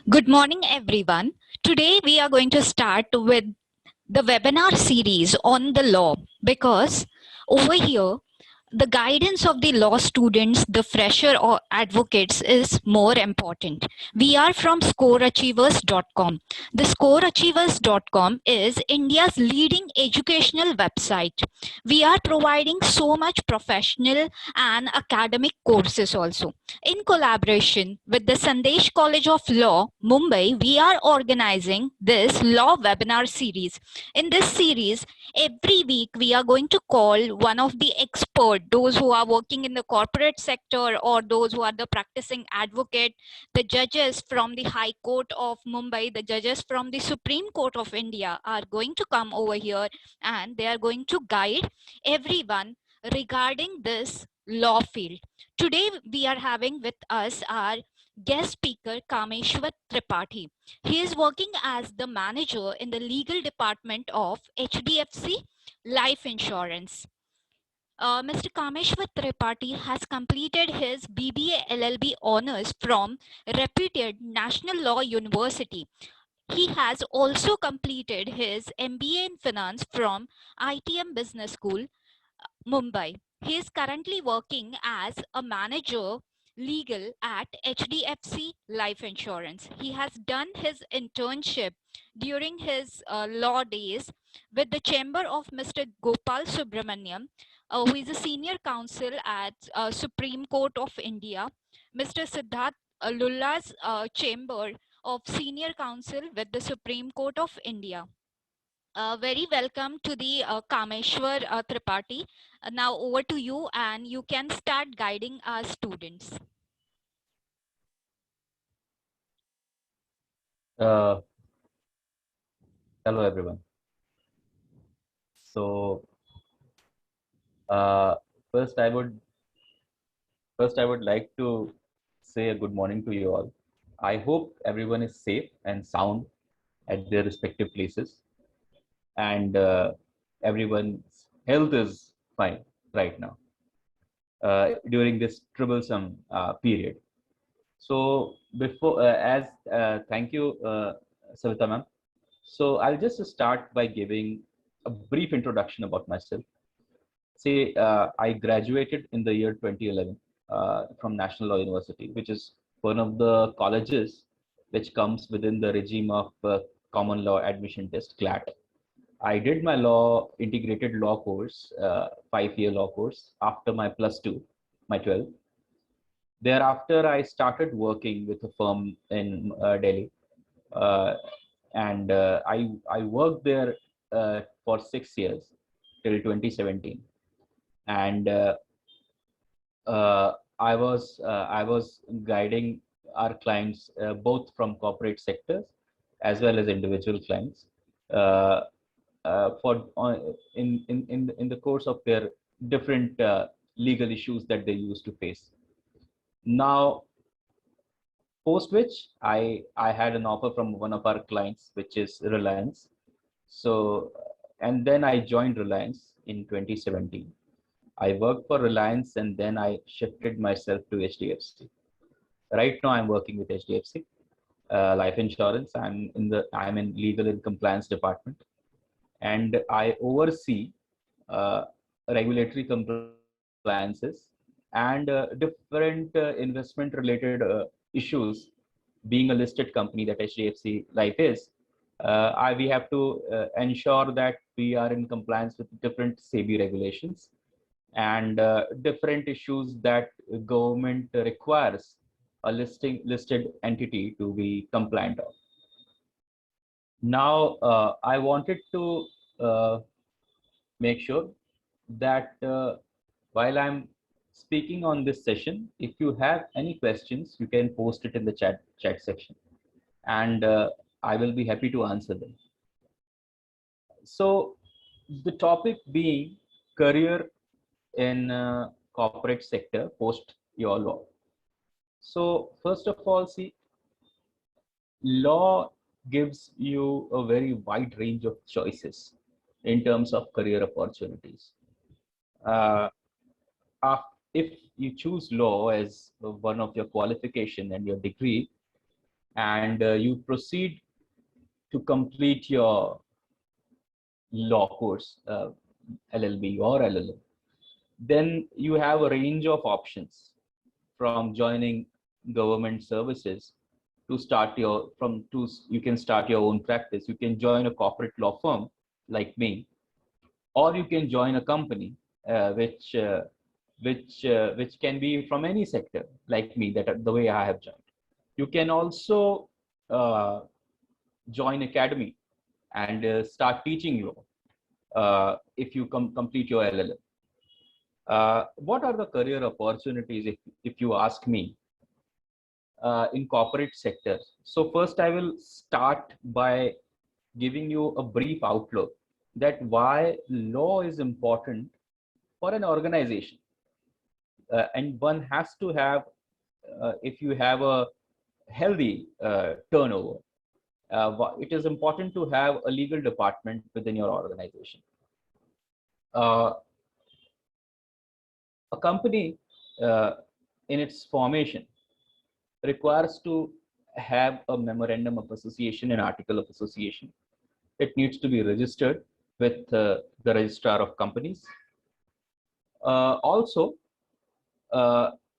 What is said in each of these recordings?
Good morning, everyone. Today we are going to start with the webinar series on the law because over here the guidance of the law students, the fresher or advocates is more important. We are from scoreachievers.com. The scoreachievers.com is India's leading educational website. We are providing so much professional and academic courses also. In collaboration with the Sandesh College of Law, Mumbai, we are organizing this law webinar series. In this series, every week we are going to call one of the expert, those who are working in the corporate sector or those who are the practicing advocate, the judges from the High Court of Mumbai, the judges from the Supreme Court of India are going to come over here and they are going to guide everyone regarding this law field. Today we are having with us our guest speaker Kameshwar Tripathi. He is working as the manager in the legal department of HDFC Life Insurance. Mr. Kameshwar Tripathi has completed his BBA LLB honors from reputed National Law University. He has also completed his MBA in finance from ITM Business School, Mumbai. He is currently working as a manager legal at HDFC Life Insurance. He has done his internship during his law days with the chamber of Mr. Gopal Subramaniam, who is a senior counsel at Supreme Court of India, Mr. Siddharth Lulla's chamber of senior counsel with the Supreme Court of India. Very welcome to the Kameshwar Tripathi. Now over to you and you can start guiding our students. Hello everyone. So uh, first I would like to say a good morning to you all. I hope everyone is safe and sound at their respective places, and everyone's health is fine right now during this troublesome period. So before as thank you, Savita ma'am. So I'll just start by giving a brief introduction about myself. See, I graduated in the year 2011 from National Law University, which is one of the colleges which comes within the regime of Common Law Admission Test, CLAT. I did my integrated law course, 5-year law course, after my plus two, my 12. Thereafter, I started working with a firm in Delhi, uh, and I worked there for 6 years till 2017, and I was guiding our clients both from corporate sectors as well as individual clients uh, for in the course of their different legal issues that they used to face. Now, post which I had an offer from one of our clients, which is Reliance. So, and then I joined Reliance in 2017. I worked for Reliance and then I shifted myself to HDFC. Right now, I'm working with HDFC Life Insurance. I'm in legal and compliance department, and I oversee uh, regulatory compliances and different investment related issues. Being a listed company that HDFC Life is, we have to ensure that we are in compliance with different SEBI regulations and different issues that government requires a listed entity to be compliant of. Now, I wanted to uh, make sure that while I'm speaking on this session, if you have any questions, you can post it in the chat section, and I will be happy to answer them. So, the topic being career in corporate sector post your law. So first of all, see, law gives you a very wide range of choices in terms of career opportunities. Uh, if you choose law as one of your qualification and your degree, and you proceed to complete your law course, LLB or LLM, then you have a range of options from joining government services to start your you can start your own practice. You can join a corporate law firm like me, or you can join a company which can be from any sector like me, that the way I have joined. You can also join academy and start teaching law if you complete your LLM. What are the career opportunities, if you ask me, in corporate sector? So first I will start by giving you a brief outlook that why law is important for an organization. And one has to have, if you have a healthy turnover, it is important to have a legal department within your organization. A company in its formation requires to have a memorandum of association and article of association. It needs to be registered with the registrar of companies. Also,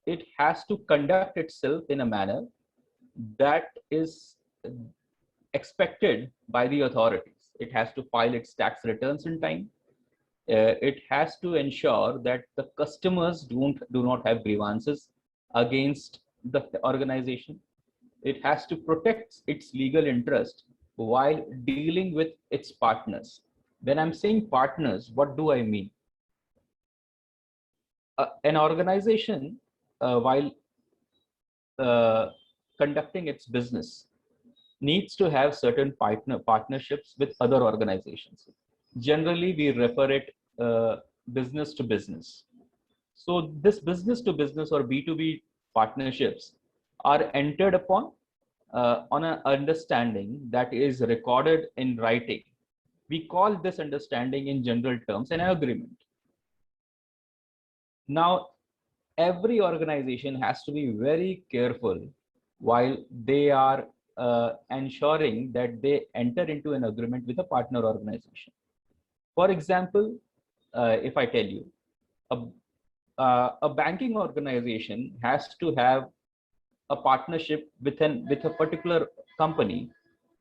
it has to conduct itself in a manner that is expected by the authorities. It has to file its tax returns in time. It has to ensure that the customers do not have grievances against the organization. It has to protect its legal interest while dealing with its partners. When I'm saying partners, what do I mean? An organization, while conducting its business, needs to have certain partnerships with other organizations. Generally, we refer it business to business. So this business to business or B2B partnerships are entered upon on an understanding that is recorded in writing. We call this understanding in general terms an agreement. Now, every organization has to be very careful while they are ensuring that they enter into an agreement with a partner organization. For example, if I tell you, a banking organization has to have a partnership with a particular company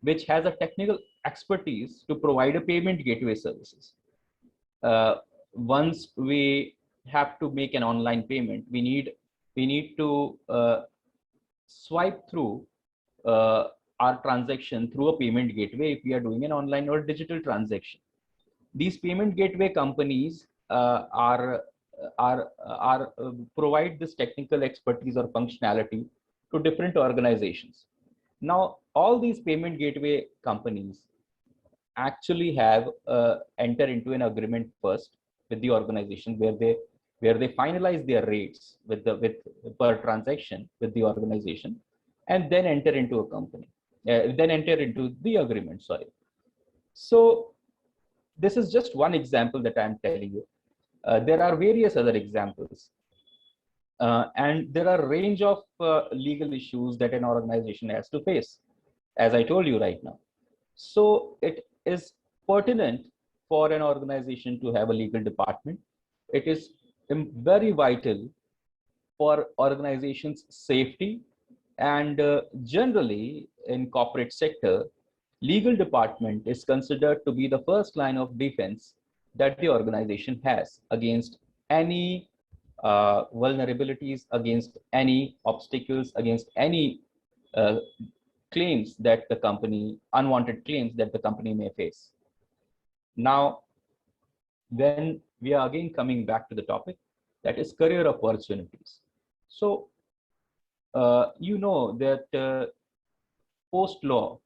which has a technical expertise to provide a payment gateway services. Once we have to make an online payment, we need to swipe through our transaction through a payment gateway if we are doing an online or digital transaction. These payment gateway companies provide this technical expertise or functionality to different organizations. Now, all these payment gateway companies actually have enter into an agreement first with the organization where they finalize their rates with per transaction with the organization, and then enter into a company, then enter into the agreement. Sorry. So this is just one example that I'm telling you. There are various other examples. And there are a range of legal issues that an organization has to face, as I told you right now. So it is pertinent for an organization to have a legal department. It is very vital for organizations' safety, and generally in corporate sector, legal department is considered to be the first line of defense that the organization has against any vulnerabilities, against any obstacles, against any claims that the company, unwanted claims that the company may face. Now, when we are again coming back to the topic, that is career opportunities. So, you know that post-law,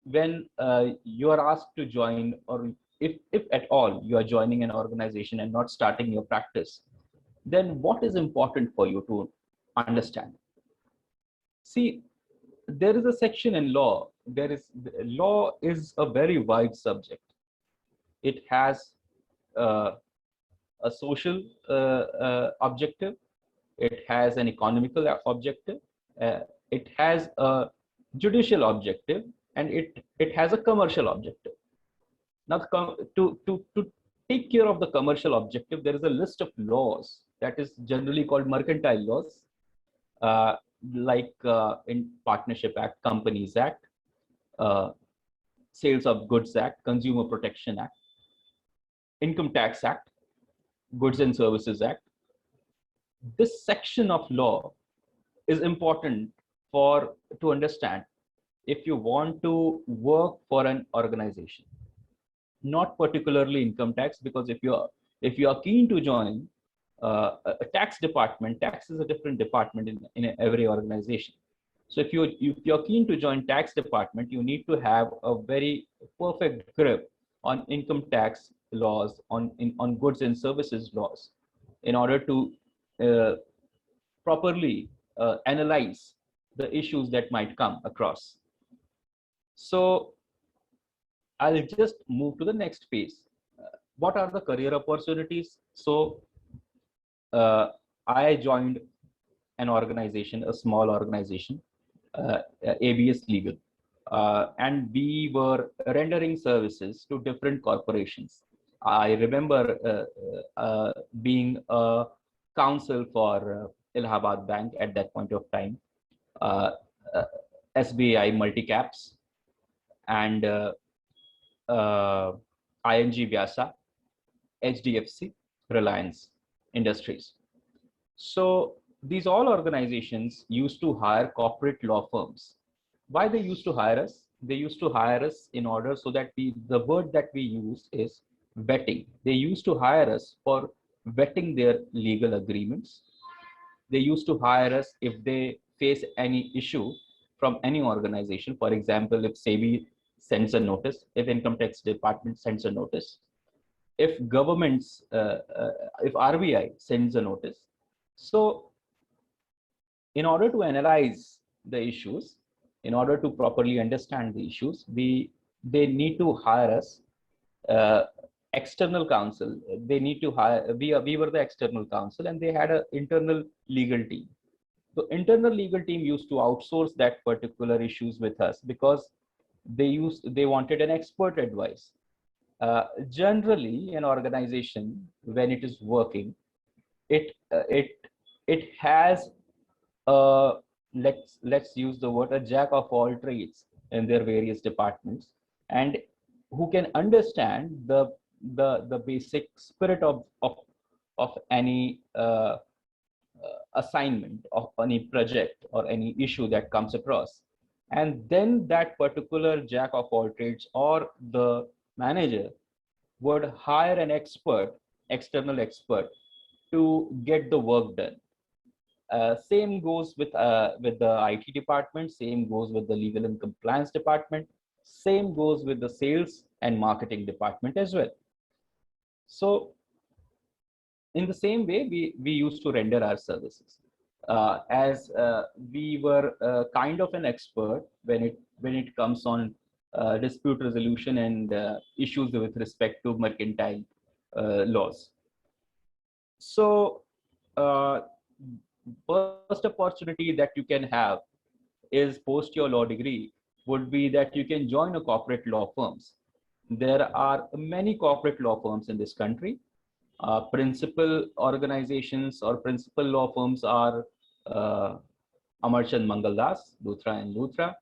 when you are asked to join, or if at all you are joining an organization and not starting your practice, then what is important for you to understand? See, there is a section in law. Law is a very wide subject. It has a social objective. It has an economical objective. it has a judicial objective, and it has a commercial objective. Now, to take care of the commercial objective, there is a list of laws that is generally called mercantile laws, uh, like in Partnership Act, Companies Act, uh, Sales of Goods Act, Consumer Protection Act, Income Tax Act, Goods and Services Act. This section of law is important for to understand if you want to work for an organization, not particularly income tax, because if you are keen to join a tax department, tax is a different department in every organization. So if you're keen to join tax department, you need to have a very perfect grip on income tax laws, on goods and services laws, in order to uh, properly analyze the issues that might come across. So I'll just move to the next phase. What are the career opportunities? So I joined an organization, a small organization, ABS Legal, and we were rendering services to different corporations. I remember being a counsel for Allahabad Bank at that point of time, uh, uh, SBI Multicaps, and ING Vyasa, HDFC, Reliance Industries. So these all organizations used to hire corporate law firms. Why they used to hire us? They used to hire us in order so that the word that we use is vetting. They used to hire us for vetting their legal agreements. They used to hire us if they face any issue from any organization. For example, if SEBI sends a notice, if Income Tax Department sends a notice, if governments, if RBI sends a notice. So in order to analyze the issues, in order to properly understand the issues, they need to hire us uh, external counsel. They need to hire, we were the external counsel, and they had an internal legal team. The internal legal team used to outsource that particular issues with us because they wanted an expert advice. Generally, an organization, when it is working, it has a, let's use the word, a jack of all trades in their various departments, and who can understand the basic spirit of any assignment of any project or any issue that comes across. And then that particular jack of all trades or the manager would hire an expert, external expert, to get the work done. Same goes with the IT department. Same goes with the legal and compliance department. Same goes with the sales and marketing department as well. So in the same way, we used to render our services. As we were kind of an expert when it comes on dispute resolution and issues with respect to mercantile laws. So first opportunity that you can have is post your law degree would be that you can join a corporate law firms. There are many corporate law firms in this country. Principal organizations or principal law firms are Amarchand Mangaldas, Luthra and Luthra,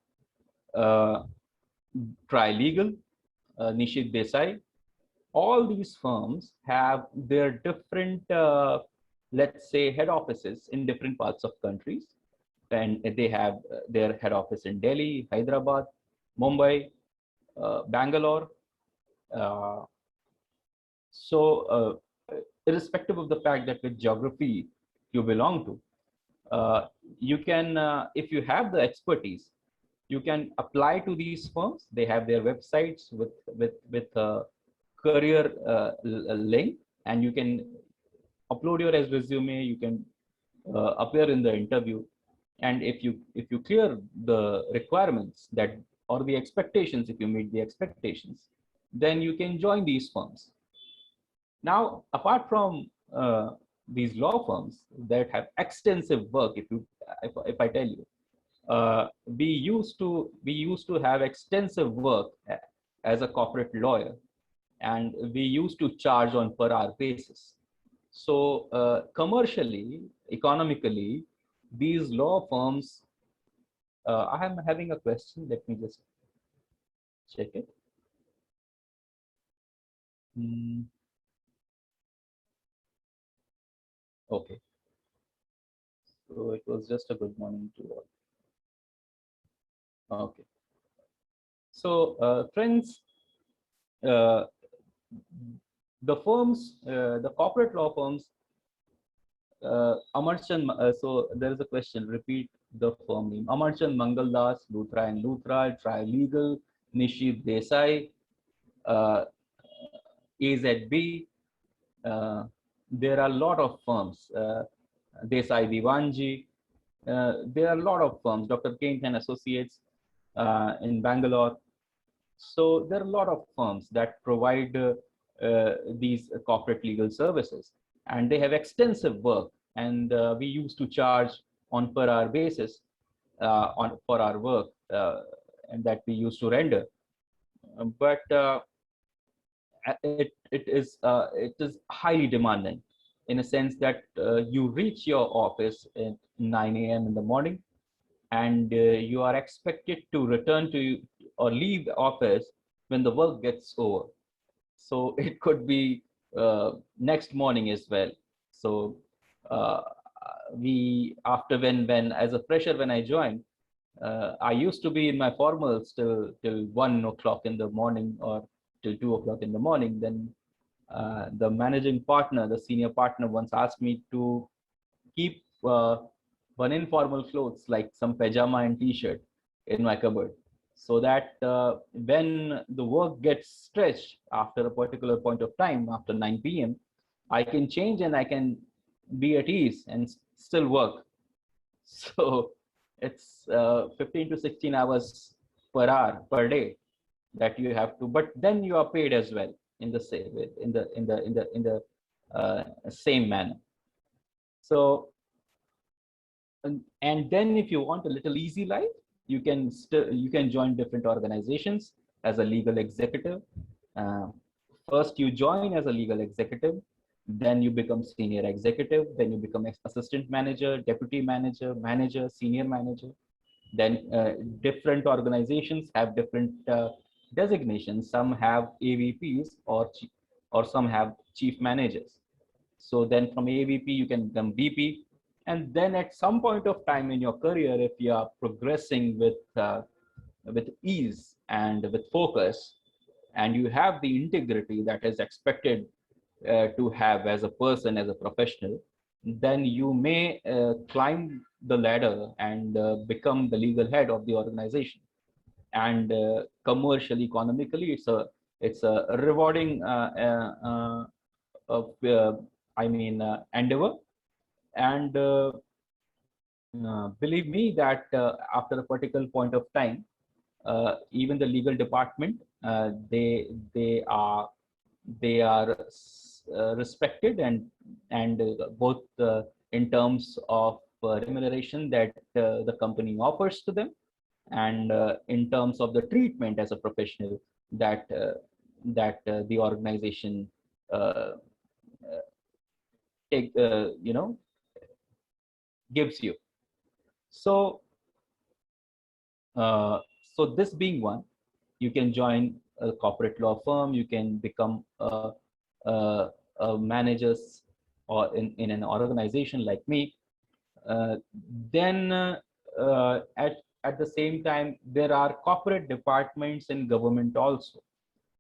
Trilegal, Nishit Desai. All these firms have their different, let's say, head offices in different parts of countries. And they have their head office in Delhi, Hyderabad, Mumbai, Bangalore. Uh, so irrespective of the fact that which geography you belong to, you can, if you have the expertise, you can apply to these firms. They have their websites with a career link, and you can upload your resume. You can appear in the interview, and if you clear the requirements that or the expectations, if you meet the expectations, then you can join these firms. Now, apart from these law firms that have extensive work, if I tell you, we used to have extensive work as a corporate lawyer, and we used to charge on per hour basis. So commercially, economically, these law firms. I am having a question. Let me just check it. Hmm, okay. So it was just a good morning to all. Okay. So friends, uh, the corporate law firms, Amarchand. So there is a question. Repeat the firm name. Amarchand Mangaldas, Luthra and Luthra, Trilegal, Nishit Desai, uh, AZB. There are a lot of firms. Desai Diwanji. There are a lot of firms. Dr. Kent and Associates in Bangalore. So there are a lot of firms that provide these corporate legal services, and they have extensive work. And we used to charge on per hour basis on for our work, and that we used to render. But it is highly demanding, in a sense that you reach your office at 9 a.m. in the morning, and you are expected to return to or leave the office when the work gets over. So it could be next morning as well. So uh, we after when as a fresher, when I joined, I used to be in my formals till 1 o'clock in the morning, or till 2 o'clock in the morning. Then the managing partner, the senior partner, once asked me to keep one informal clothes like some pajama and t-shirt in my cupboard, so that when the work gets stretched after a particular point of time, after 9 p.m., I can change and I can be at ease and still work. So it's 15 to 16 hours per hour per day that you have to, but then you are paid as well in the same same manner. So and then if you want a little easy life, you can join different organizations as a legal executive. uh, First you join as a legal executive, then you become senior executive, then you become assistant manager, deputy manager, manager, senior manager. Then different organizations have different designations. Some have avps, or some have chief managers. So then from AVP, you can become VP. And then at some point of time in your career, if you are progressing with ease and with focus, and you have the integrity that is expected to have as a person, as a professional, then you may climb the ladder and become the legal head of the organization. And commercially, economically, it's a rewarding endeavor. And believe me that after a particular point of time, even the legal department, they are respected, and both in terms of remuneration that the company offers to them, and in terms of the treatment as a professional that the organization uh, take gives you. So uh, so this being one, you can join a corporate law firm, you can become a managers, or in an organization like me. uh, then at the same time, there are corporate departments in government also.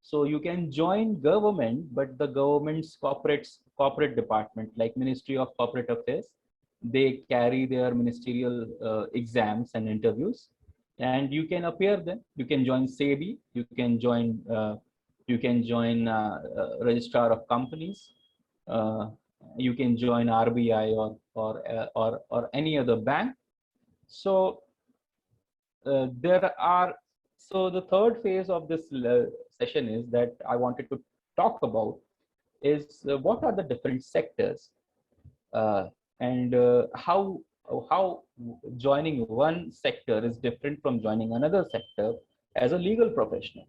So you can join government, but the government's corporate department, like Ministry of Corporate Affairs, they carry their ministerial exams and interviews, and you can appear them. You can join SEBI. You can join registrar of companies. Uh, you can join RBI, or any other bank. So there are so the third phase of this session is that I wanted to talk about is what are the different sectors, and how how joining one sector is different from joining another sector as a legal professional.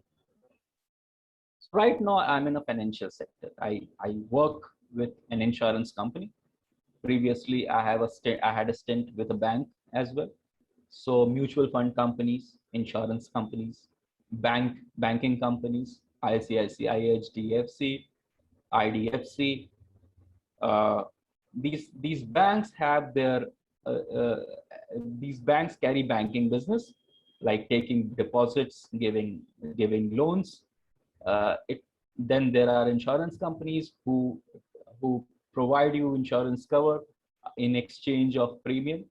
Right now, I'm in a financial sector. I work with an insurance company. Previously, I had a stint with a bank as well. So mutual fund companies, insurance companies, banking companies, ICICI, HDFC, IDFC. Uh, these banks have their uh, uh, these banks carry banking business, like taking deposits, giving loans. Then there are insurance companies who provide you insurance cover in exchange of premium.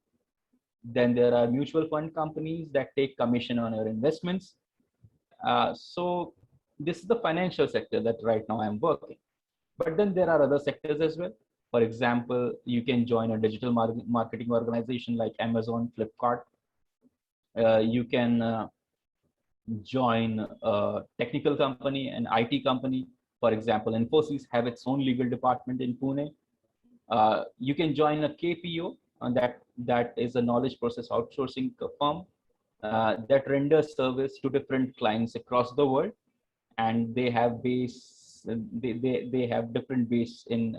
Then there are mutual fund companies that take commission on your investments. So this is the financial sector that right now I'm working. But then there are other sectors as well. For example, you can join a digital marketing organization like Amazon, Flipkart. You can join a technical company, an IT company. For example, Infosys have its own legal department in Pune. You can join a KPO, and that is a knowledge process outsourcing firm that renders service to different clients across the world, and they have they have different base in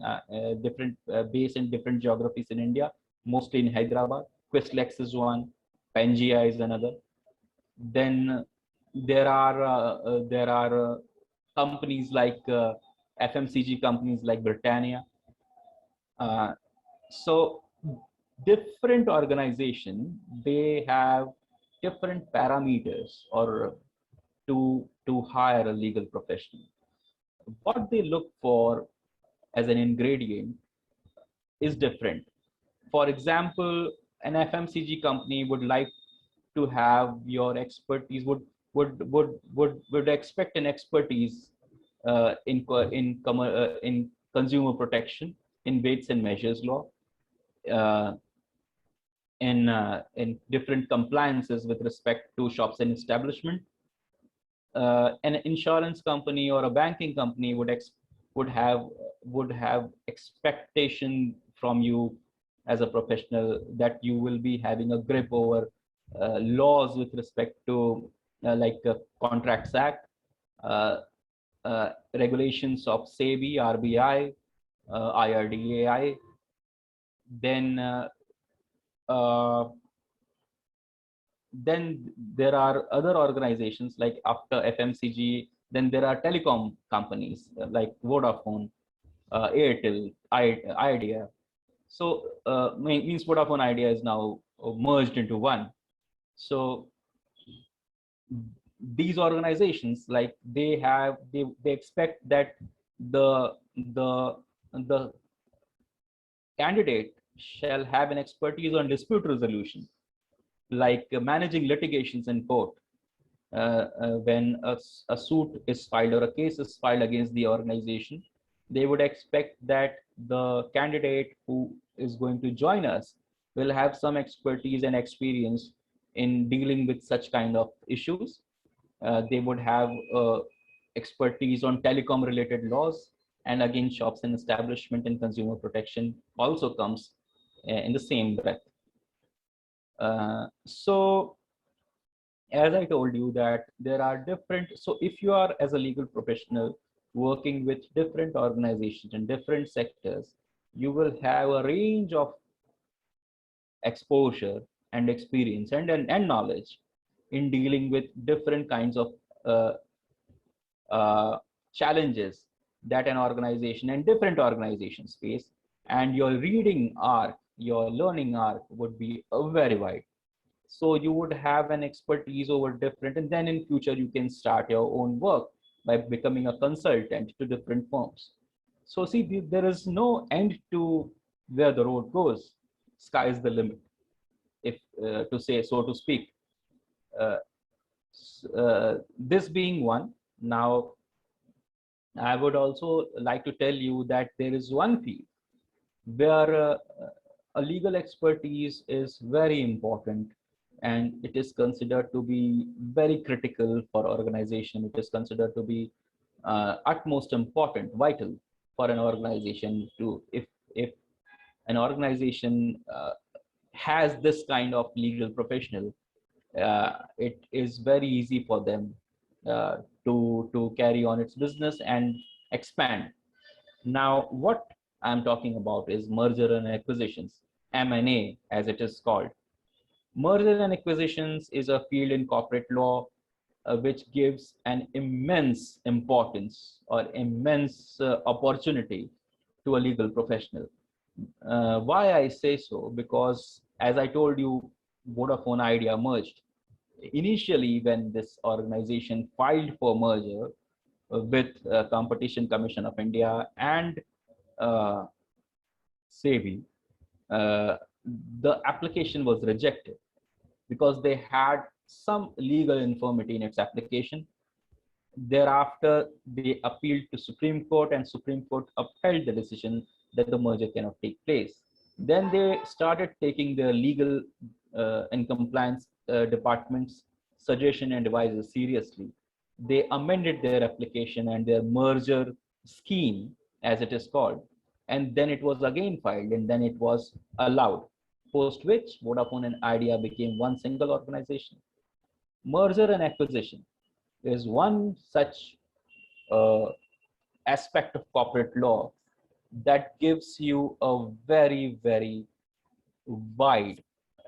base in different geographies in India, mostly in Hyderabad. Questlex is one, Pangea is another. Then there are companies like FMCG companies like Britannia. Uh, so different organization, they have different parameters or to hire a legal professional. What they look for as an ingredient is different. For example, an FMCG company would like to have your expertise, would expect an expertise in consumer protection, in weights and measures law, uh, in different compliances with respect to shops and establishment. An insurance company or a banking company would have would have expectation from you as a professional that you will be having a grip over laws with respect to like Contracts Act, uh, regulations of SEBI, RBI, IRDAI. Then uh, then there are other organizations like after FMCG. Then there are telecom companies like Vodafone, Airtel, Idea. So means Vodafone Idea is now merged into one. So these organizations, like they expect that the the candidate shall have an expertise on dispute resolution, like managing litigations in court. When a suit is filed or a case is filed against the organization, they would expect that the candidate who is going to join us will have some expertise and experience in dealing with such kind of issues. They would have expertise on telecom related laws, and again shops and establishment and consumer protection also comes in the same breath. So as I told you that there are different, so if you are as a legal professional working with different organizations in different sectors, you will have a range of exposure and experience and knowledge in dealing with different kinds of uh, challenges that an organization and different organizations face. And your reading arc, your learning arc would be very wide. So you would have an expertise over different, and then in future you can start your own work by becoming a consultant to different firms. So see, there is no end to where the road goes. Sky is the limit, if to say so to speak. uh, this being one. Now I would also like to tell you that there is one field where a legal expertise is very important, and it is considered to be very critical for organization. It is considered to be utmost important, vital for an organization to, if an organization has this kind of legal professional, it is very easy for them to carry on its business and expand. Now, what I'm talking about is merger and acquisitions, M&A as it is called. Merger and acquisitions is a field in corporate law which gives an immense importance or immense opportunity to a legal professional. Why I say so? Because as I told you, Vodafone Idea merged. Initially, when this organization filed for merger with Competition Commission of India and uh, SEBI, uh, the application was rejected because they had some legal infirmity in its application. Thereafter, they appealed to Supreme Court, and Supreme Court upheld the decision that the merger cannot take place. Then they started taking the legal and compliance department's suggestion and advices seriously. They amended their application and their merger scheme, as it is called, and then it was again filed, and then it was allowed. Post which Vodafone and Idea became one single organization. Merger and acquisition is one such uh, aspect of corporate law that gives you a very, very wide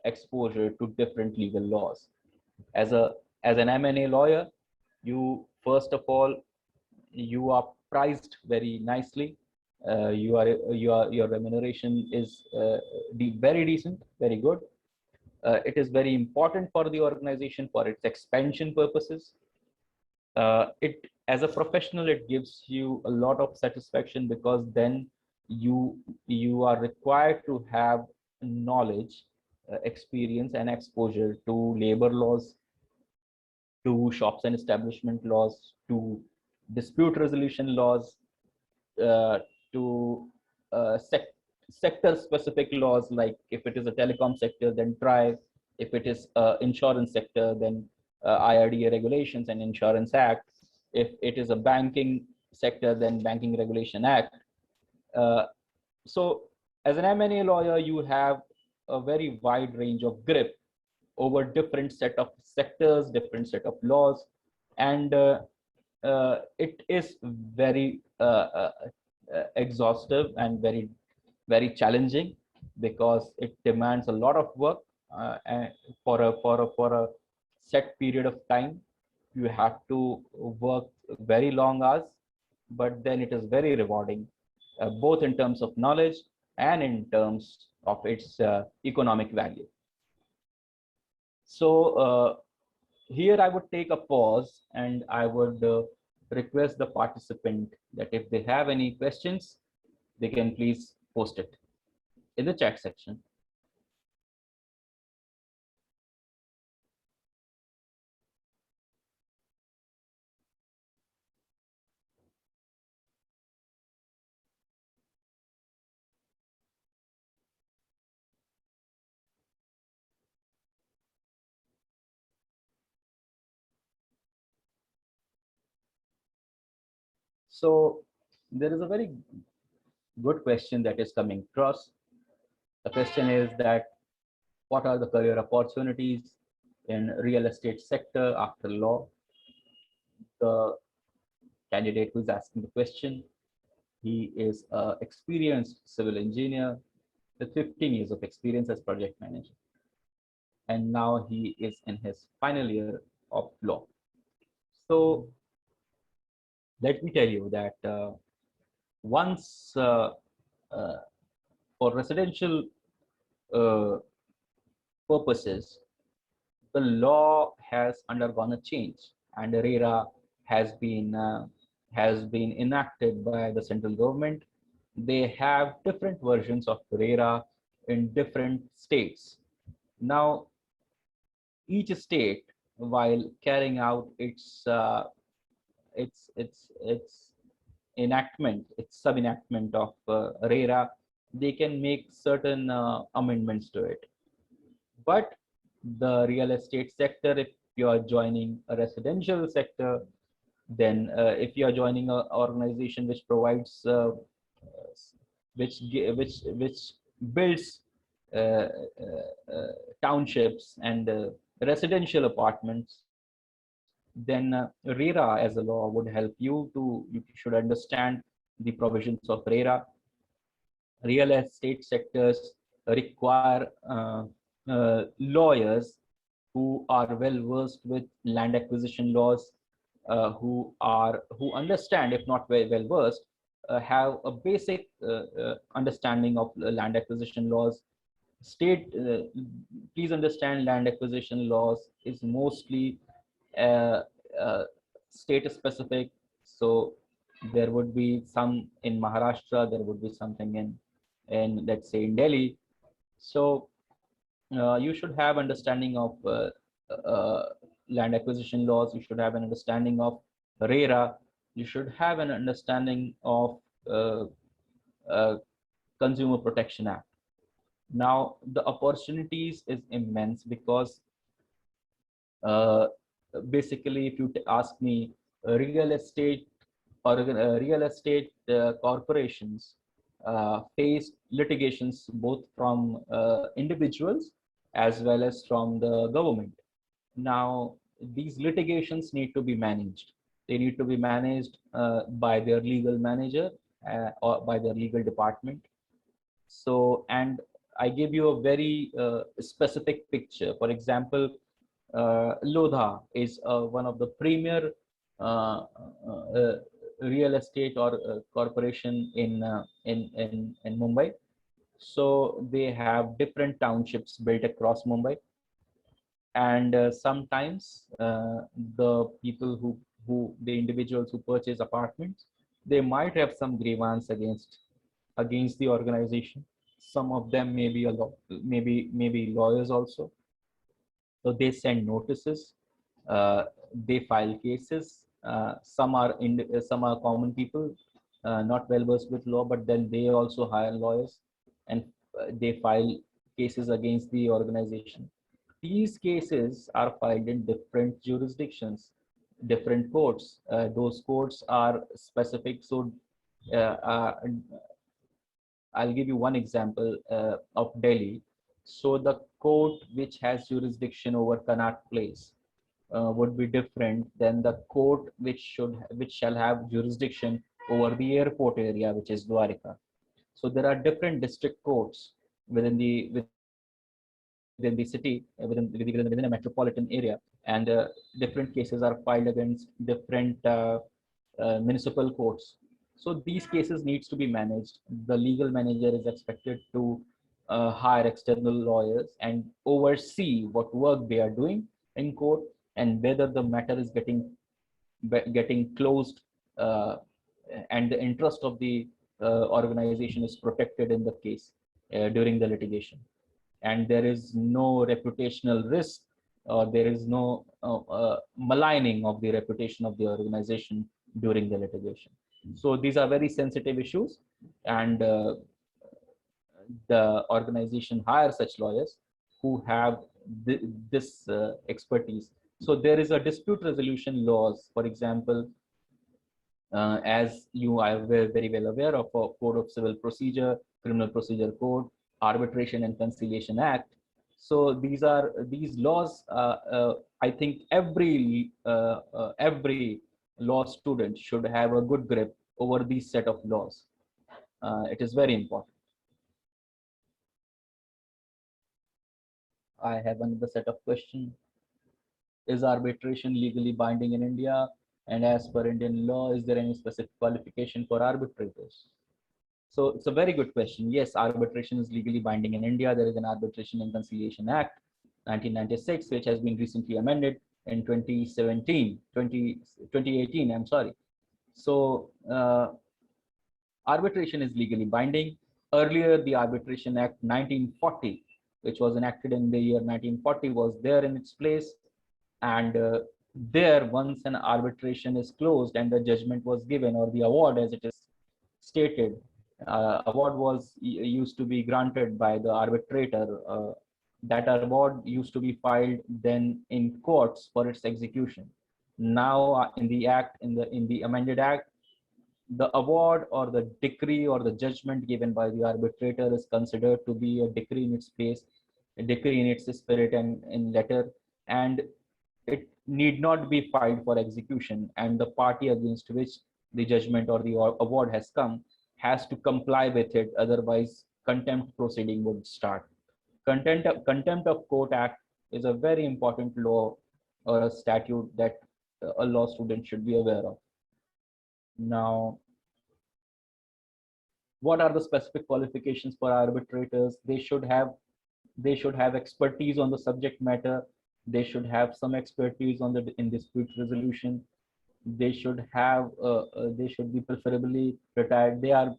exposure to different legal laws. As a as an M&A lawyer, you first of all you are priced very nicely. Your remuneration is very decent, very good. It is very important for the organization for its expansion purposes. It as a professional, it gives you a lot of satisfaction because then you are required to have knowledge, experience, and exposure to labor laws, to shops and establishment laws, to dispute resolution laws, uh, to sector specific laws, like if it is a telecom sector, then TRI; if it is insurance sector, then IRDA regulations and Insurance Act; if it is a banking sector, then Banking Regulation Act. Uh, so as an M&A lawyer, you have a very wide range of grip over different set of sectors, different set of laws, and it is very exhaustive and very challenging because it demands a lot of work and for a set period of time. You have to work very long hours, but then it is very rewarding, both in terms of knowledge and in terms of its economic value. So here I would take a pause and I would request the participant that if they have any questions, they can please post it in the chat section. So there is a very good question that is coming across. The question is that what are the career opportunities in real estate sector after law? The candidate who is asking the question, he is an experienced civil engineer with 15 years of experience as project manager. And now he is in his final year of law. So let me tell you that once uh, for residential uh, purposes, the law has undergone a change, and RERA has been enacted by the central government. They have different versions of RERA in different states. Now, each state, while carrying out its enactment, its sub-enactment of RERA, they can make certain amendments to it. But the real estate sector, if you are joining a residential sector, then if you are joining an organization which provides, which builds townships and residential apartments, then RERA as a law would help you should understand the provisions of RERA. Real estate sectors require lawyers who are well versed with land acquisition laws, who understand, if not very well versed, have a basic understanding of land acquisition laws. State, please understand, land acquisition laws is mostly uh, uh, state specific. So there would be some in Maharashtra, there would be something in let's say in Delhi. So you should have understanding of land acquisition laws. You should have an understanding of RERA. You should have an understanding of uh, uh, Consumer Protection Act. Now the opportunities is immense because uh, basically, if you ask me, real estate or real estate corporations face litigations both from individuals as well as from the government. Now, these litigations need to be managed. They need to be managed by their legal manager or by their legal department. So, and I give you a very specific picture. For example, Lodha is one of the premier real estate or corporation in Mumbai. So they have different townships built across Mumbai, and sometimes the people who the individuals who purchase apartments, they might have some grievance against the organization. Some of them may be maybe lawyers also. So they send notices, they file cases. Some are common people, not well versed with law, but then they also hire lawyers and they file cases against the organization. These cases are filed in different jurisdictions, different courts. Those courts are specific. So uh, uh, I'll give you one example of Delhi. So the court which has jurisdiction over Connaught Place would be different than the court which shall have jurisdiction over the airport area, which is Dwarika. So there are different district courts within the city, within a metropolitan area, and different cases are filed against different municipal courts. So these cases needs to be managed. The legal manager is expected to hire external lawyers and oversee what work they are doing in court and whether the matter is getting closed, uh, and the interest of the organization is protected in the case during the litigation, and there is no reputational risk, or there is no maligning of the reputation of the organization during the litigation. So these are very sensitive issues, and the organization hires such lawyers who have this expertise. So there is a dispute resolution laws, for example, as you are very well aware of, a Code of Civil Procedure, Criminal Procedure Code, Arbitration and Conciliation Act. So these laws. I think every law student should have a good grip over these set of laws. It is very important. I have another set of questions. Is arbitration legally binding in India? And as per Indian law, is there any specific qualification for arbitrators? So it's a very good question. Yes, arbitration is legally binding in India. There is an Arbitration and Conciliation Act 1996, which has been recently amended in 2018, I'm sorry. So arbitration is legally binding. Earlier, the Arbitration Act 1940, which was enacted in the year 1940, was there in its place. And there, once an arbitration is closed and the judgment was given, or the award as it is stated, award was used to be granted by the arbitrator. That award used to be filed then in courts for its execution. Now in the amended act, the award or the decree or the judgment given by the arbitrator is considered to be a decree in its place, a decree in its spirit and in letter, and it need not be filed for execution, and the party against which the judgment or the award has come has to comply with it, otherwise contempt proceeding would start. Contempt of court act is a very important law or a statute that a law student should be aware of. Now, what are the specific qualifications for arbitrators? They should have expertise on the subject matter. They should have some expertise on the in dispute resolution. They should be preferably retired. They are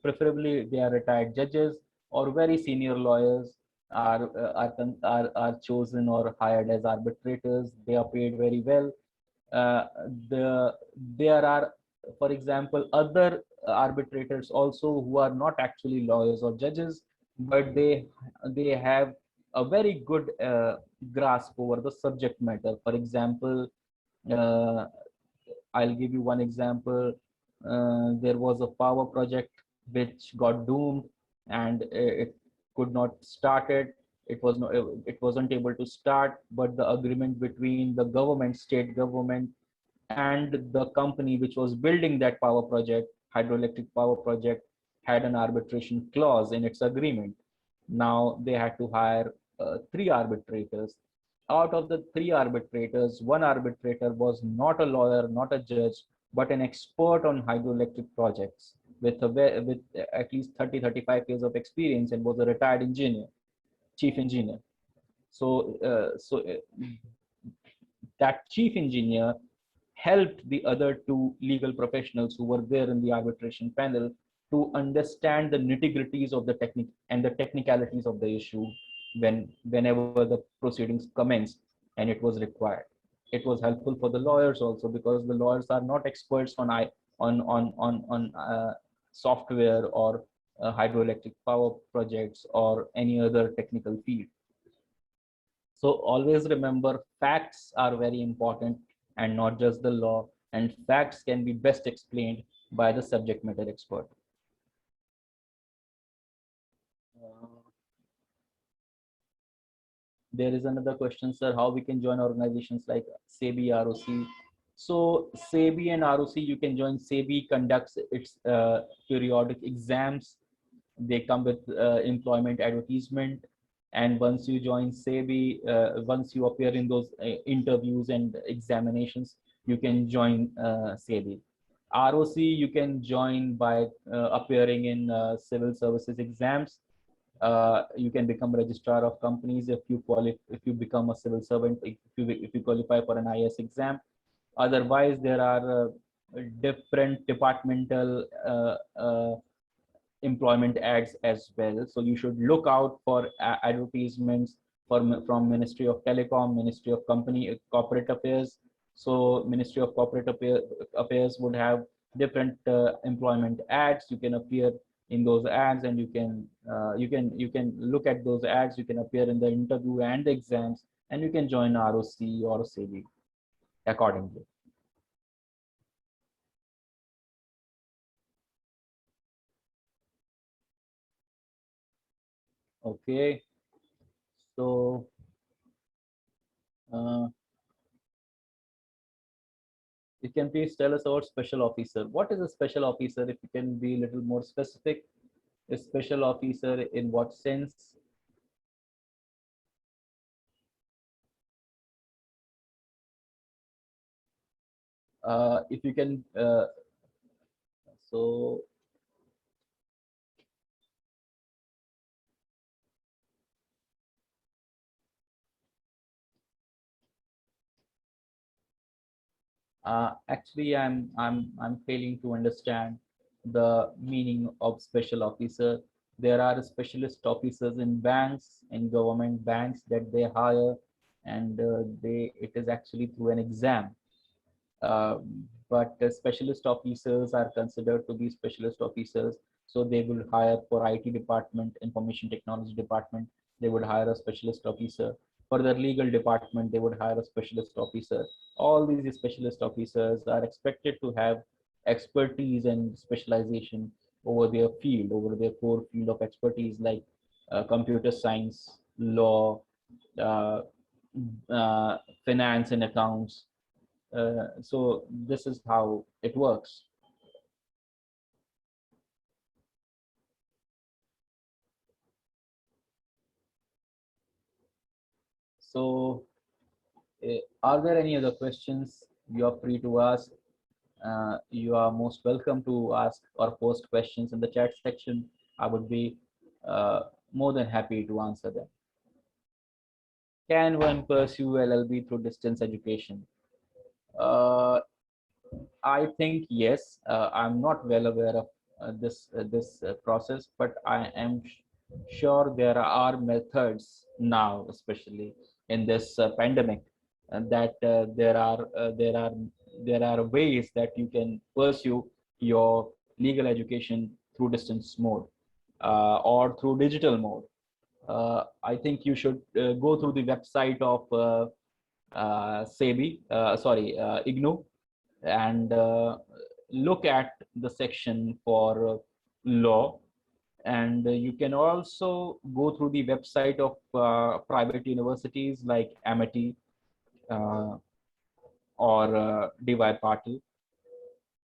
retired judges or very senior lawyers are chosen or hired as arbitrators. They are paid very well. uh, there are, for example, other arbitrators also who are not actually lawyers or judges, but they have a very good grasp over the subject matter. For example, uh, I'll give you one example. There was a power project which got doomed, and it could not start it. It wasn't able to start, but the agreement between the government, state government, and the company which was building that power project, hydroelectric power project, had an arbitration clause in its agreement. Now they had to hire three arbitrators. Out of the three arbitrators, one arbitrator was not a lawyer, not a judge, but an expert on hydroelectric projects with at least 30-35 years of experience, and was a retired engineer, chief engineer. So that chief engineer helped the other two legal professionals who were there in the arbitration panel to understand the nitty-gritties of the technique and the technicalities of the issue whenever the proceedings commenced and it was required. It was helpful for the lawyers also, because the lawyers are not experts on software or hydroelectric power projects or any other technical field. So always remember, facts are very important and not just the law, and facts can be best explained by the subject matter expert. Uh, there is another question, sir, how we can join organizations like SEBI, ROC. So SEBI and ROC, you can join. SEBI conducts its periodic exams. They come with employment advertisement, and once you join SEBI, once you appear in those interviews and examinations, you can join SEBI. ROC, you can join by appearing in civil services exams. You can become registrar of companies if you become a civil servant, if you qualify for an IS exam. Otherwise, there are different departmental employment ads as well. So you should look out for advertisements from Ministry of Telecom, Ministry of Corporate Affairs. So Ministry of Affairs would have different employment ads. You can appear in those ads, and you can look at those ads. You can appear in the interview and the exams, and you can join ROC or SEBI accordingly. Okay, so uh, you can please tell us about special officer. What is a special officer? If you can be a little more specific, a special officer in what sense? If you can, so actually, I'm failing to understand the meaning of special officer. There are specialist officers in banks, in government banks, that they hire, and it is actually through an exam. But specialist officers are considered to be specialist officers. So they will hire for IT department, information technology department, they would hire a specialist officer. For the legal department, they would hire a specialist officer. All these specialist officers are expected to have expertise and specialization over their field, over their core field of expertise, like computer science, law, uh, uh, finance and accounts. So this is how it works. So are there any other questions? You are free to ask. You are most welcome to ask or post questions in the chat section. I would be uh, more than happy to answer them. Can one pursue LLB through distance education? Uh, I think yes. I'm not well aware of this process, but I am sure there are methods now, especially in this pandemic, and that there are ways that you can pursue your legal education through distance mode or through digital mode. I think you should go through the website of SEBI, IGNOU, and look at the section for law. And you can also go through the website of private universities like Amity uh, or DY Patil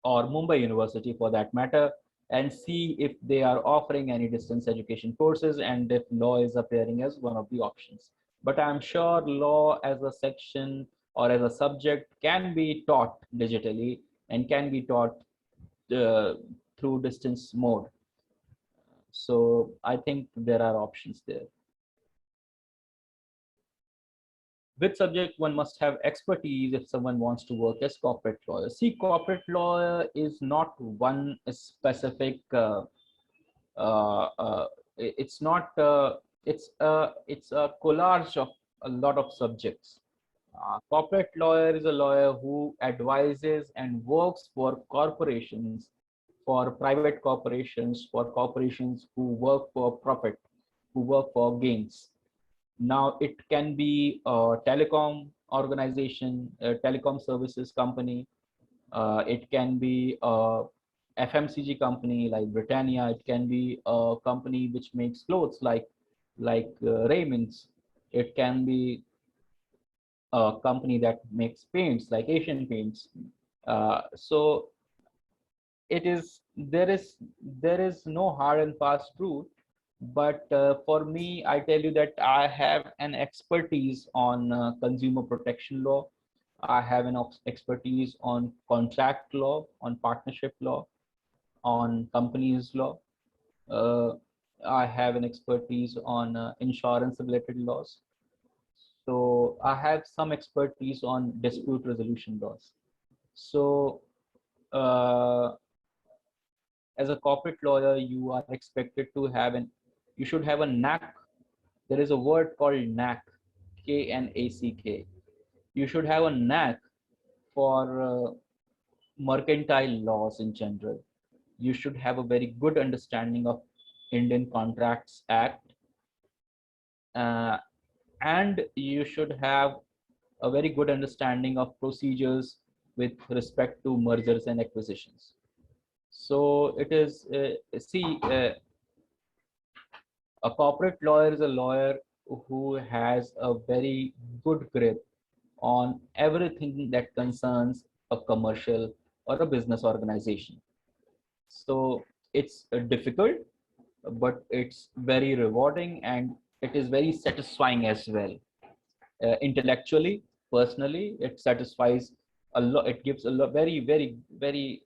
or Mumbai University for that matter, and see if they are offering any distance education courses and if law is appearing as one of the options. But I'm sure law as a section or as a subject can be taught digitally and can be taught uh, through distance mode. So I think there are options there. Which subject one must have expertise if someone wants to work as corporate lawyer? See, corporate lawyer is not one specific. It's not. It's a collage of a lot of subjects. Corporate lawyer is a lawyer who advises and works for corporations, for private corporations, for corporations who work for profit, who work for gains. Now, it can be a telecom organization, a telecom services company. It can be a FMCG company like Britannia. It can be a company which makes clothes like Raymond's. It can be a company that makes paints like Asian Paints. So it is there is no hard and fast rule, but for me, I tell you that I have an expertise on consumer protection law. I have an expertise on contract law, on partnership law, on companies law. uh, I have an expertise on insurance related laws. So I have some expertise on dispute resolution laws. So uh, as a corporate lawyer, you are expected to have you should have a knack. There is a word called knack, Knack. You should have a knack for mercantile laws in general. You should have a very good understanding of Indian Contracts Act, uh, and you should have a very good understanding of procedures with respect to mergers and acquisitions. So it is, a corporate lawyer is a lawyer who has a very good grip on everything that concerns a commercial or a business organization. So it's difficult, but it's very rewarding and it is very satisfying as well. Intellectually, personally, it satisfies a lot. It gives a lot, very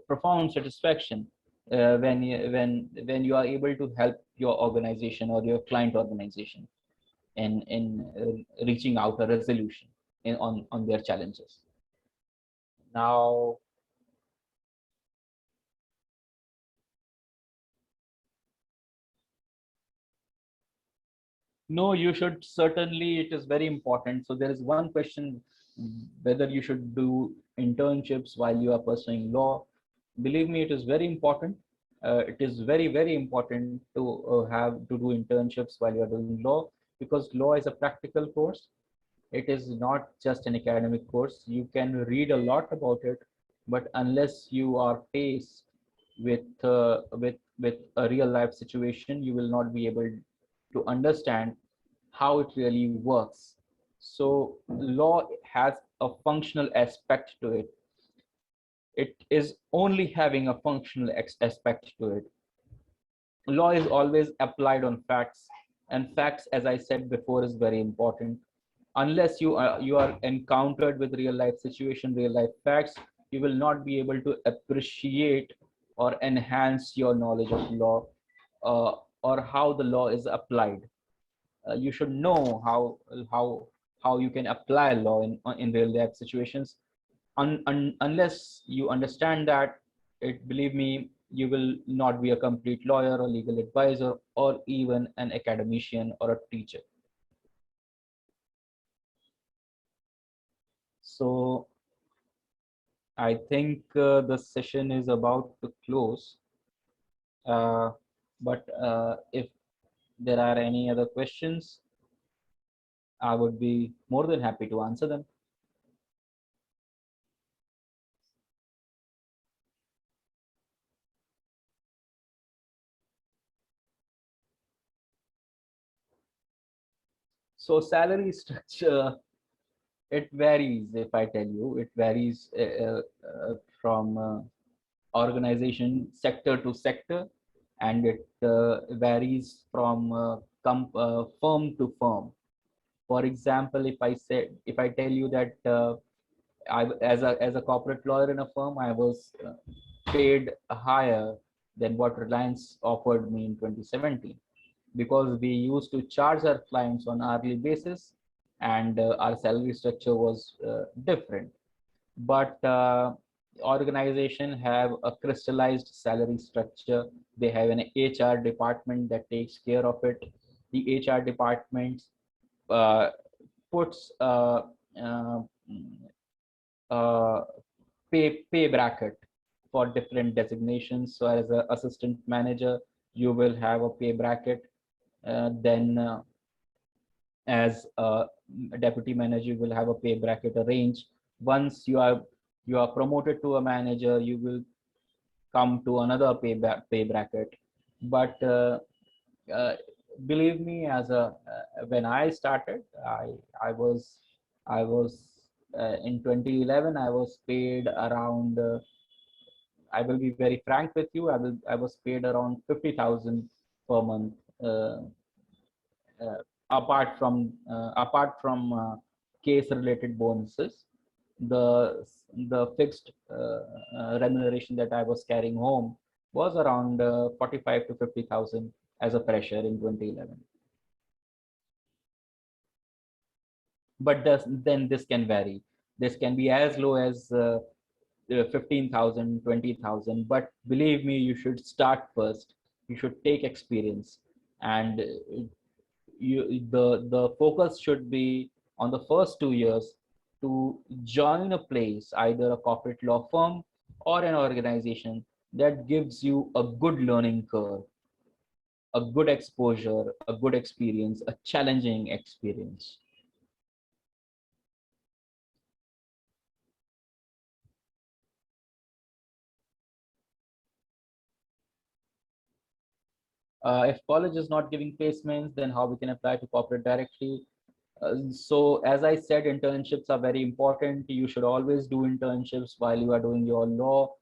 profound satisfaction when you are able to help your organization or your client organization in reaching out a resolution on their challenges. Now, no, you should certainly. It is very important. So there is one question whether you should do internships while you are pursuing law. Believe me, it is very important. It is very important to have to do internships while you are doing law, because law is a practical course. It is not just an academic course. You can read a lot about it. but unless you are faced with a real life situation, you will not be able to understand how it really works. So law has a functional aspect to it. It is only having a functional aspect to it. Law is always applied on facts, and facts, as I said before, is very important. Unless you are encountered with real life situation, real life facts, you will not be able to appreciate or enhance your knowledge of law, uh, or how the law is applied. You should know how you can apply law in real life situations. Unless you understand that, it, believe me, you will not be a complete lawyer or legal advisor or even an academician or a teacher. So I think the session is about to close, uh, but if there are any other questions, I would be more than happy to answer them. So salary structure, it varies. If I tell you, it varies from organization sector to sector, and it varies from firm to firm. For example, if I tell you that as a corporate lawyer in a firm, I was paid higher than what Reliance offered me in 2017, because we used to charge our clients on hourly basis, and our salary structure was different. But organization have a crystallized salary structure. They have an HR department that takes care of it. The HR department uh, puts uh, uh, pay bracket for different designations. So as an assistant manager, you will have a pay bracket. Then as a deputy manager, you will have a pay bracket, a range. Once you are promoted to a manager, you will come to another pay bracket. But uh, believe me, as a when I started, I was in 2011, I was paid around I will be very frank with you, I was paid around 50,000 per month, uh, apart from case related bonuses. The fixed remuneration that I was carrying home was around 45 to 50,000 as a fresher in 2011. But then this can vary. This can be as low as 15,000, 20,000. But believe me, you should start first. You should take experience, and the focus should be on the first 2 years to join a place, either a corporate law firm or an organization that gives you a good learning curve, a good exposure, a good experience, a challenging experience. If college is not giving placements, then how we can apply to corporate directly? So as I said, internships are very important. You should always do internships while you are doing your law.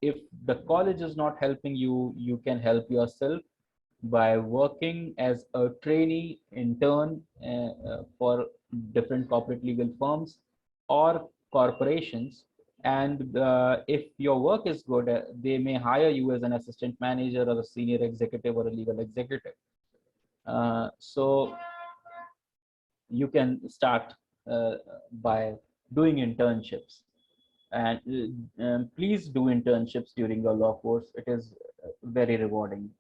If the college is not helping you, you can help yourself by working as a trainee intern for different corporate legal firms or corporations. And if your work is good, they may hire you as an assistant manager or a senior executive or a legal executive. So you can start by doing internships, and please do internships during your law course. It is very rewarding.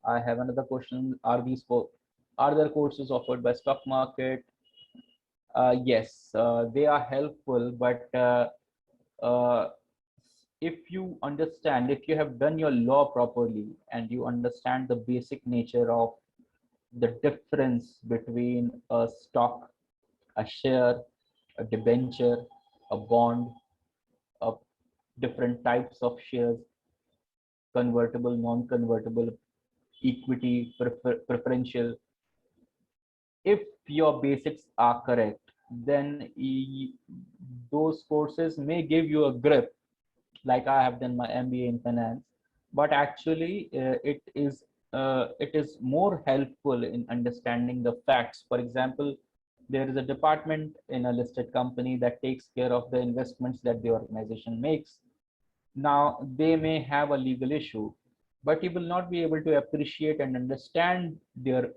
I have another question. Are there courses offered by stock market? Yes, they are helpful, but uh, if you understand, if you have done your law properly and you understand the basic nature of the difference between a stock, a share, a debenture, a bond, a different types of shares, convertible, non-convertible, equity, preferential. If your basics are correct, then those courses may give you a grip. Like I have done my MBA in finance, but actually it is more helpful in understanding the facts. For example, there is a department in a listed company that takes care of the investments that the organization makes. Now they may have a legal issue, but you will not be able to appreciate and understand their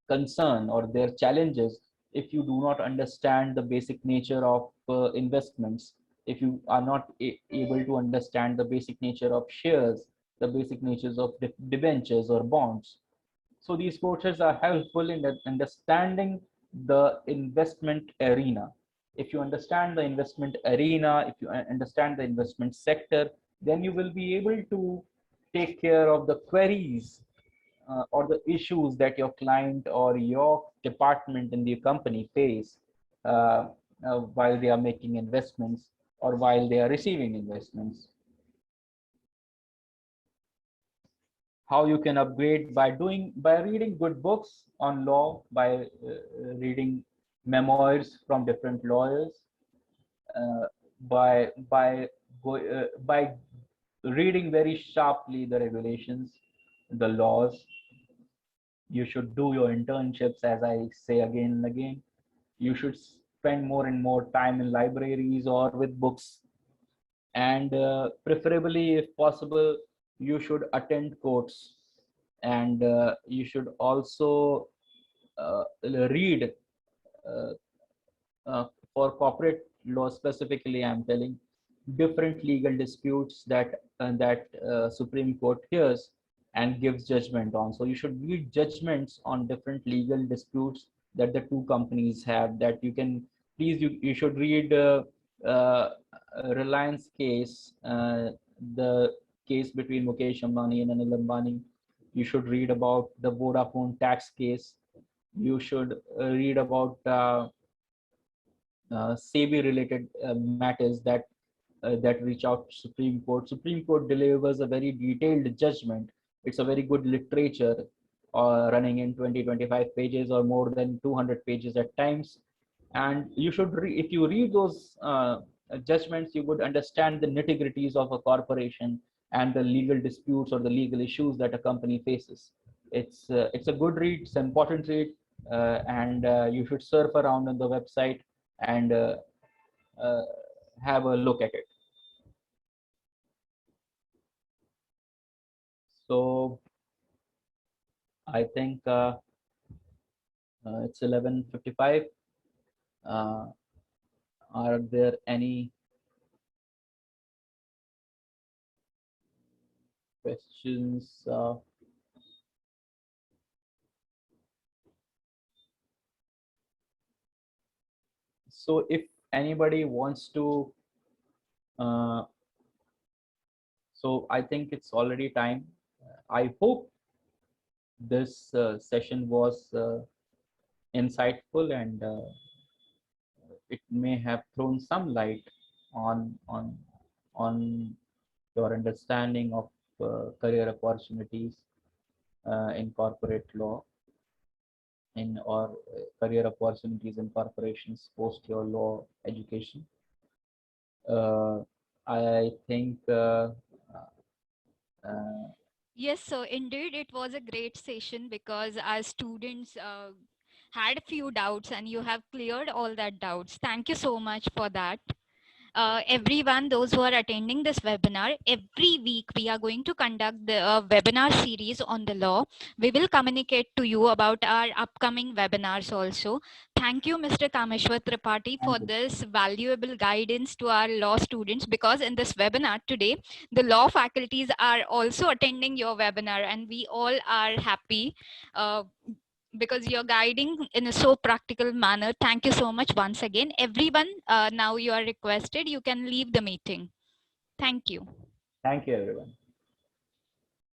concern or their challenges if you do not understand the basic nature of investments, if you are not able to understand the basic nature of shares, the basic natures of debentures or bonds. So these courses are helpful in understanding the investment arena. If you understand the investment arena, if you understand the investment sector, then you will be able to take care of the queries or the issues that your client or your department in the company face while they are making investments or while they are receiving investments. How you can upgrade by reading good books on law, by reading memoirs from different lawyers, uh, by reading very sharply the regulations, the laws. You should do your internships, as I say again and again. You should spend more and more time in libraries or with books, and preferably, if possible, you should attend courts, and you should also read uh, for corporate law specifically. I'm telling, different legal disputes that Supreme Court hears and gives judgment on. So you should read judgments on different legal disputes that the two companies have. That you can please you should read uh, Reliance case, the case between Mukesh Ambani and Anil Ambani. You should read about the Vodafone tax case. You should read about SEBI related matters that reach out to Supreme Court. Supreme Court delivers a very detailed judgment. It's a very good literature, running in 20-25 pages or more than 200 pages at times. And you should if you read those judgments, you would understand the nitty-gritties of a corporation and the legal disputes or the legal issues that a company faces. It's a good read. It's an important read, and you should surf around on the website and uh, have a look at it. So I think it's 11:55. Uh, are there any questions? So if anybody wants to, uh, so I think it's already time. I hope this session was insightful, and it may have thrown some light on your understanding of career opportunities in corporate law, in or career opportunities in corporations post your law education. I think Yes, so indeed, it was a great session because our students had a few doubts and you have cleared all that doubts. Thank you so much for that. Everyone, those who are attending this webinar, every week we are going to conduct the webinar series on the law. We will communicate to you about our upcoming webinars also. Thank you, Mr. Kameshwar Tripathi, for this valuable guidance to our law students, because in this webinar today, the law faculties are also attending your webinar and we all are happy. Because you're guiding in a so practical manner. Thank you so much once again. Everyone, now you are requested, you can leave the meeting. Thank you. Thank you, everyone.